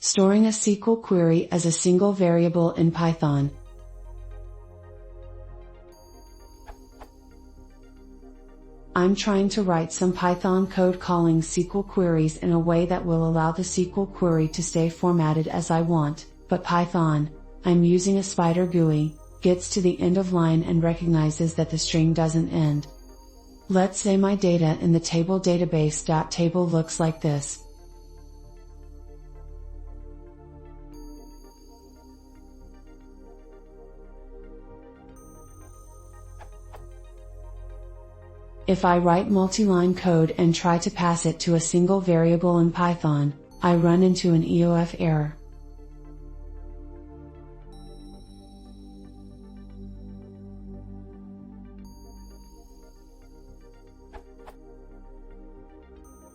Storing a SQL query as a single variable in Python. I'm trying to write some Python code calling SQL queries in a way that will allow the SQL query to stay formatted as I want, but Python, I'm using a Spider GUI, gets to the end of line and recognizes that the string doesn't end. Let's say my data in the table database.table looks like this. If I write multi-line code and try to pass it to a single variable in Python, I run into an EOF error.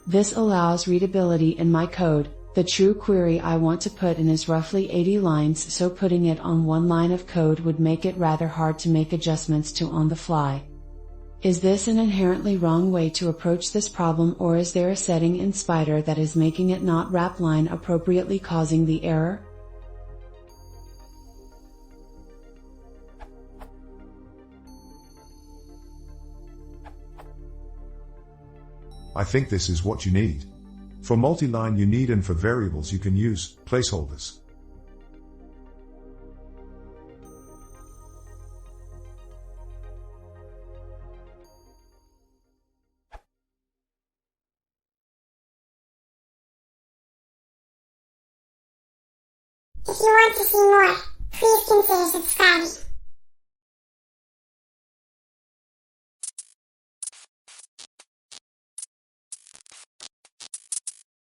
This allows readability in my code. The true query I want to put in is roughly 80 lines, so putting it on one line of code would make it rather hard to make adjustments to on the fly. Is this an inherently wrong way to approach this problem, or is there a setting in Spider that is making it not wrap line appropriately, causing the error? I think this is what you need. For multi-line you need, and for variables you can use placeholders. If you want to see more, please consider subscribing.